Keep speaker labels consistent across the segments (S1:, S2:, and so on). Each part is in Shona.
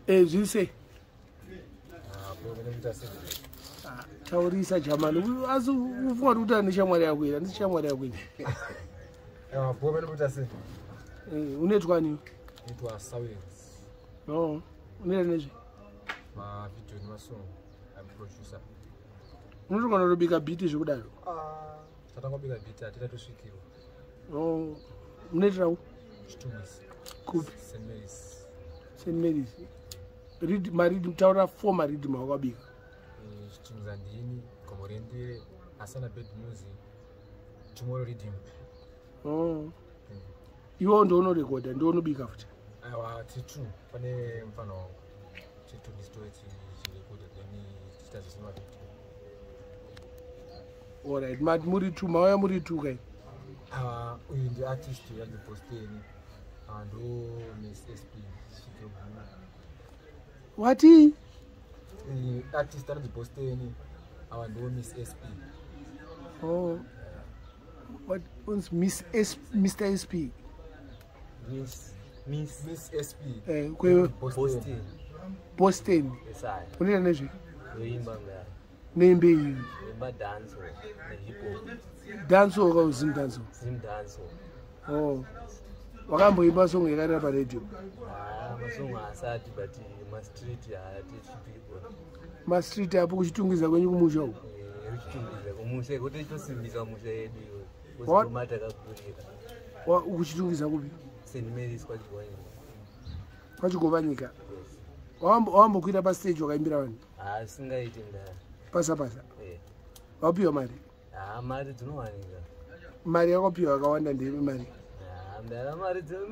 S1: Zvise. Taurisa German. As what would I shamwari with and shamwari with? Unit one.
S2: It was Sawilance.
S1: No, near
S2: I'm producer.
S1: We're going to be a beat is good.
S2: Big beat, I did to shake you.
S1: Oh, Nito.
S2: St.
S1: Mary's. Read married Tower for married Magribhi.
S2: Zandini, Komorende, Asana bed music. Tomorrow reading.
S1: Oh, you won't know the code and don't be after.
S2: I was true. Funny, Fano. To destroy it,
S1: all right, Mad Muri to Maya Muri to guy.
S2: In the artist, you have the posting and Miss SP.
S1: What he?
S2: The artist and the posting and Miss SP.
S1: Oh, what was Miss S, Mr. SP?
S2: Miss SP.
S1: Posting.
S3: Yes, I.
S1: What did I know?
S3: Name
S1: be
S3: dance or
S1: dance or Zimdancehall.
S3: Zimdancehall.
S1: Oh, Wakambo Ibasong, you got a radio.
S3: My song is sad, but my street, I teach people.
S1: My street, I push to when you move. What? What would you do is a movie?
S3: St. Mary's quite going.
S1: What you go Vanica? Ombo Kuda bus stage or Mbare.
S3: I sing it in there.
S1: Passa. I'll be your married.
S3: I'm married to no one.
S1: Maria Opio, I go on and they marry.
S3: I'm married to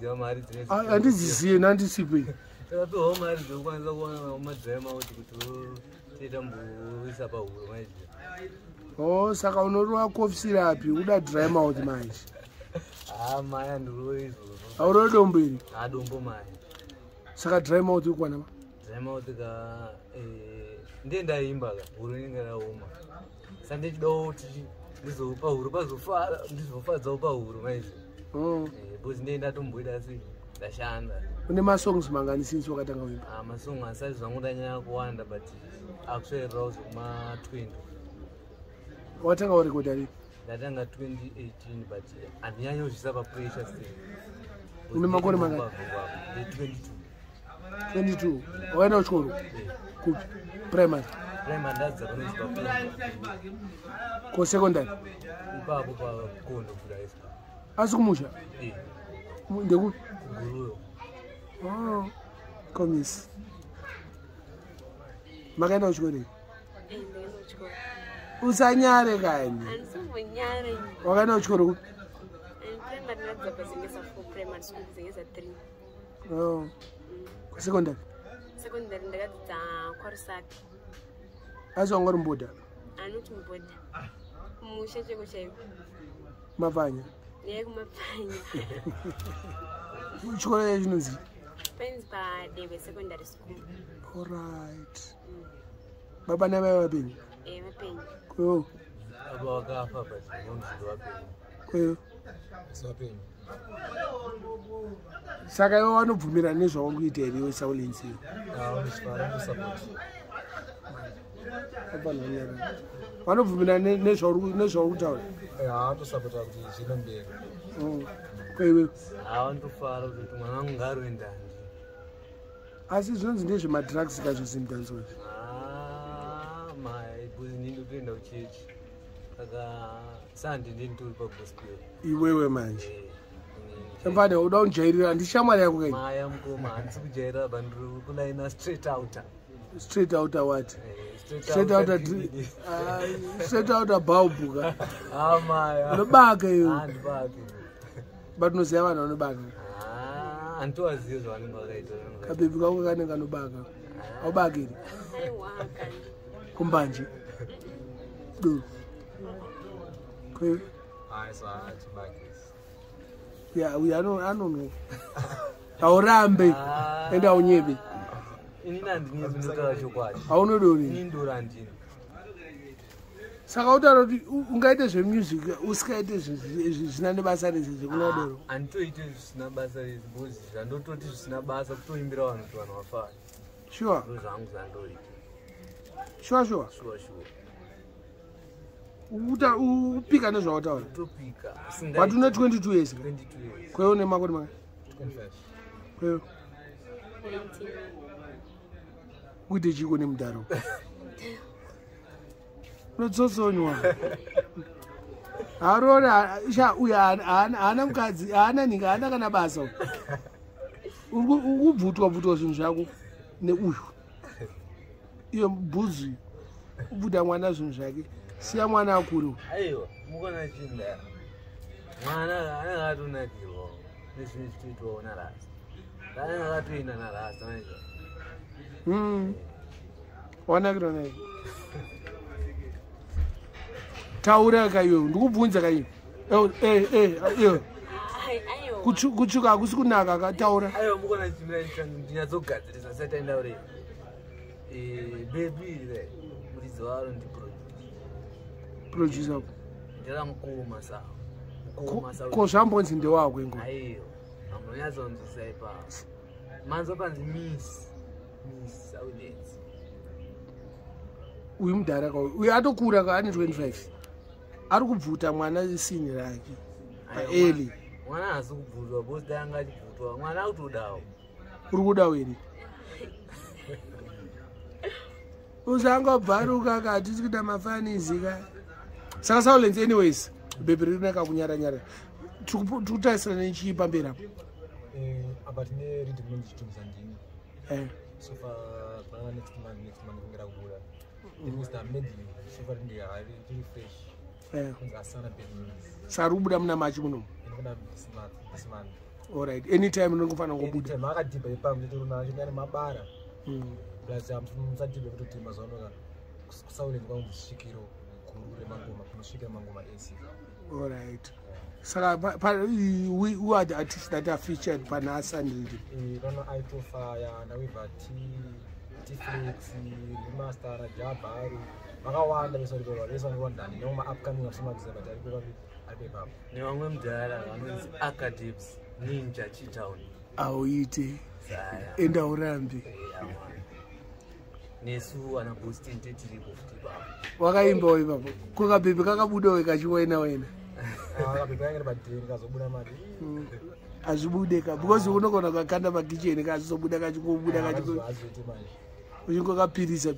S3: no married.
S1: And this is an anticipate.
S3: So to home, I do one of my dream out to Tidambu is about.
S1: Oh, Sakaunoro cough syrup, you would have dream out the mind.
S3: My and Louis.
S1: I don't be.
S3: I don't mind.
S1: Saka dream out to one.
S3: Dream out the Ndenda Imbaga, Uringa Uma. Sunday do this over so far, this over Urmaz. Oh, was named at Umbudazi, the Shanda.
S1: When the Masongs Mangan since what I'm
S3: a song and says Zamudanya Wanda, but actually Rose my twin.
S1: What I got to go there?
S3: That I got 2018, but and Yanyo is a precious thing.
S1: 22. Why not school? Good. Primary.
S3: That's the
S1: Co secondary. Asumuja. The good. Oh, commis. Magana Churi. Usanyare kind. Wagana Churu. Oh, secondary.
S4: Secondary, that's Korsak.
S1: As on one border.
S4: I know to Buddha. Musha,
S1: Mavanya. Which college is it?
S4: Pens by David Secondary School.
S1: All right. Baba never been. Oh.
S3: About Gaffa, but I want to
S1: do
S2: a
S1: Saka one of Vumira Nish or we did you Sawilance. One of Vumira Nish or Nish or Town.
S2: I want to support the Zimbabwe.
S1: Oh,
S3: I want to follow the Mangurenje in that.
S1: As is not the my drugs that you seem to
S3: my business in the church. Sandy didn't do
S1: you were man. Somebody who don't jail and the Shamari.
S3: I am command to Jera Bandru, straight out.
S1: Straight out of what? Straight out of straight out of Baubuga.
S3: Ah, my
S1: the bag.
S3: But
S1: no seven on the bag.
S3: And two as usual.
S1: A baby go on the bag. Or baggy. Kumbanji. Do.
S2: I saw it back.
S1: Yeah, we are no, I don't know. Our Rambe and our Navy. I want to do it. Saka utaura kuti ungaite zvemusic usikaite zvisina nebasa rese zvekunodoro.
S3: Handitoite zvisina basa rese because zvandototi zvisina basa kutoimbira vanhu kuti vanhu vafara.
S1: Sure.
S3: Ndo zvangu zvandoita.
S1: Sure.
S3: Sure.
S1: Upika nezvautaura.
S3: Topika.
S1: But una 22 years.
S3: 22 years.
S1: Kweyo nemakoti maka?
S2: 25.
S1: Kweyo.
S4: 19.
S1: Kuite chiko nemudharo. Unotsosonywa. Harora uya haana mukadzi, haana ninga, haana kana basa. Ukubvutwa zvinhu zvako neuyu. Iyo bhuzi. Ubuda mwana zvinhu zvake. Siya mwana akuru.
S3: Aiwa, mukona chinda. Mwana akatonakirwa nezvinhu zvitoitwawo narasta. Akatoenda narasta manje.
S1: Wanakirwa naye. Taura kaiwe, ndikubvunza kaiwe.
S4: Ayo.
S1: Kuchuka hakusi kunaka kataura.
S3: Aiwa, mukona chimira ndinyatsogadzirisa sati aenda ure. Baby there. Muridzi waro ndi
S1: producer.
S3: Ndiramukuma sawa.
S1: Ko zvambonzi ndewako ngo.
S3: Aiyo. Amunyatsonzisa ipapo. Manzo panzi Miss Sawilance.
S1: Uyu mudhara ka uyu atokura ka ane 25. Ari kubvuta mwana sini rake. Eli.
S3: Mwana haasi kubvutwa bosi danga achibvutwa. Mwana akutodawo.
S1: Uri kuda wini. Uzanga bharuka kati tikuita mafanizi ka. Saka Sawilance anyways. Baby rinaka kunyara. Tukutaisira nechi pambera apo.
S2: About ne reading mun chitunza ndini. So far next month ngera kubuda. Mr. Medi so far ndi ari fresh. Kunza sana baby.
S1: Sarubuda muna machi muno.
S2: Ndikona this month.
S1: All right. Anytime ndingofana ngobuda.
S2: Anytime akadiba ipam nditoruna nyane mabara. Plus amsadibe kuti mazonoka. Kusawuleni kwangishikiro kurure mangoma kushikira mangoma AC.
S1: All right. So who are the artists that are featured Panasa and
S2: I Fire, now we've got T-Flix, Remaster, Jabaru. Magawanda is one done. No upcoming of some of them, I'll be back.
S3: No, Academics, Ninja, Chitown.
S1: Awiti. Enda urambi.
S3: Nesu ana boosting tetiri kuftiba.
S1: Wakaimba wewe. Kuka bibi kakabuda wekachiwena wena. Azvibudeka because unogona kukanda makicheni kazobuda kachikubuda uchingokapirisa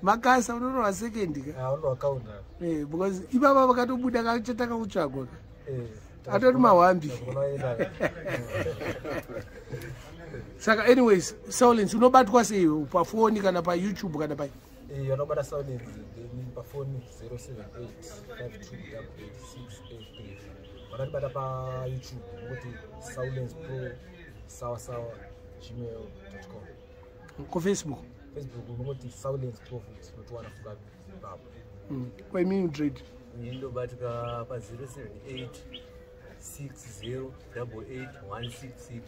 S1: makasa unonowa second because ipapa vakatobuda kachataka kutsvagwa atori mahwambi. Saka anyways Sawilance unobatwa sei pafoni kana paYouTube kana pai?
S2: Unobata Sawilance pafoni 078-5288-683. Wanatibata pa YouTube ngoti Sawilance Pro sawa gmail.com.
S1: Ko Facebook
S2: ngoti Sawilance Profit notwana fuka baba.
S1: Kwa mimi trade
S3: nindobatika pa 078-6088-166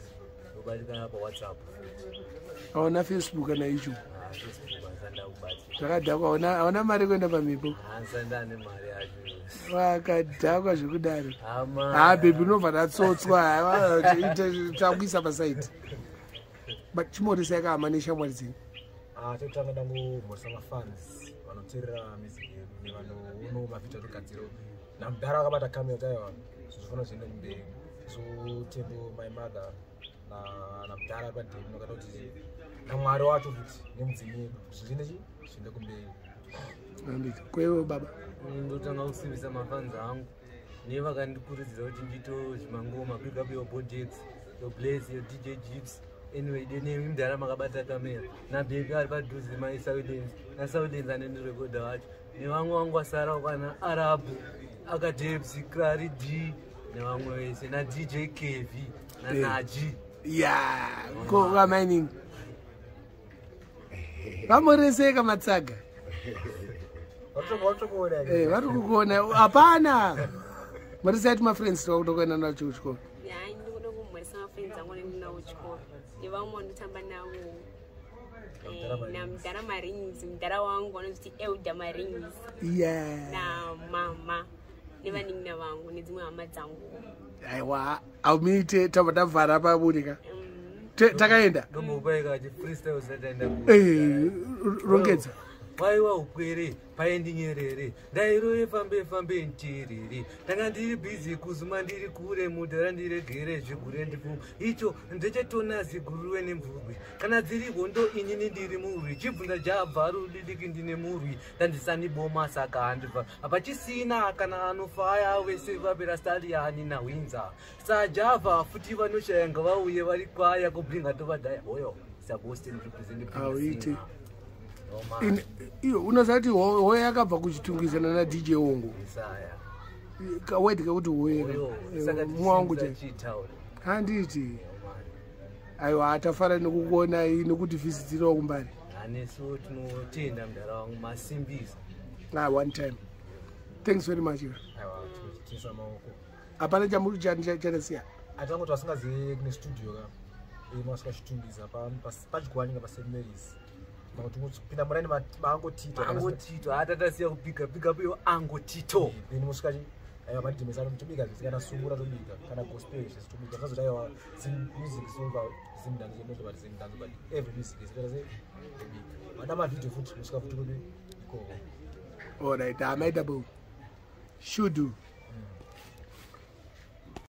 S3: nobatika pa WhatsApp.
S1: Aona Facebook na YouTube.
S3: Facebook asanda kubati.
S1: Zvakadhakwa hauna mari kuenda pamhepo.
S3: Asanda ane mari yacho.
S1: Wakadhakwa zvekudaro. Baby unobva tatsotswa takuisa pasaiti. But chimorisa yakahama neshamwari dzenyu.
S2: Totanga dangu mhosa mafans vanoteerera music yedu nevanoona mavhidhiyo atogadziro namudhara akabata kamera taiwa zvofana zvienda mberi. So Tembo my mother namudhara ari padheri nokata kuti namwari wacho kuti nemudzimi yedu zviende kumberi.
S1: Kwewe baba
S3: ndotanga kusimbisa mafans angu nevakandikurudzira kuti ndito zvimangoma big up your bodies your blaze your DJ Gibbs. Anyway nemi mudhara makabata kamera naBaby ari padhuze maSawilance naSawilance anendirekodha wacho nevamwe vangu vasara kana Arabu Academics Clary D nevamwe vese naDJ KV naNaji.
S1: Ko vamining vamoreseka matsaga vari kukuona hapana morisati mafriends tokuenda nacho kuchikoro.
S4: Ndikuda kumhoresa mafriends angu nendinawo kuchikoro nevamwe vandotamba navo namdara marings mdara wangu vanozviti elda marings namama nevanin'ina vangu nedzimwe hama dzangu.
S1: Aiwa aumite tabva tabvara pabunika takaenda rongedza
S3: waiwa ukwere paendinyerere ndairove fambe ntiriri ndanga ndiri bhizi kuzuma ndiri kure mudhara ndiregere zvigure ndifu icho ndechetona ziguruwe nemvurwi kana dziri hondo inini ndiri murwi chibvunza jabva rudidiki ndine murwi ndandisani boma saka handibva hapachisina kana anofaya wese vapera staliani nahwinza sajabva futi vanoshaya ngavauye vari kwaya kubringa tovadhaya hoyo saboston representing
S1: iyo unozati hoyo yakabva kuchitungizana na DJ Wongo kawedi kakuti hoyo mwangu handiti aiwa atafara nekukuona nekuti visitirawo kumbari
S3: anesu tinotenda mudhara wangu masimbisa
S1: one time. Thanks very much. Hapana jambo chanasiya
S2: atangoti vasingazive kune studio ka masvakashitungisa pachigwani paSt Mary's pinda murani
S3: angotito atatasiya kupika piyo angotito
S2: then musvika madhimesano tobika zvisikana sungura tobika kana gospel tobika zvazoti aiwa music solva Zimdancehall Zimdancehall but every music is better say tobika vana mavideo futi musvika futi kodi ikoko.
S1: All right, I'm edible. Should do.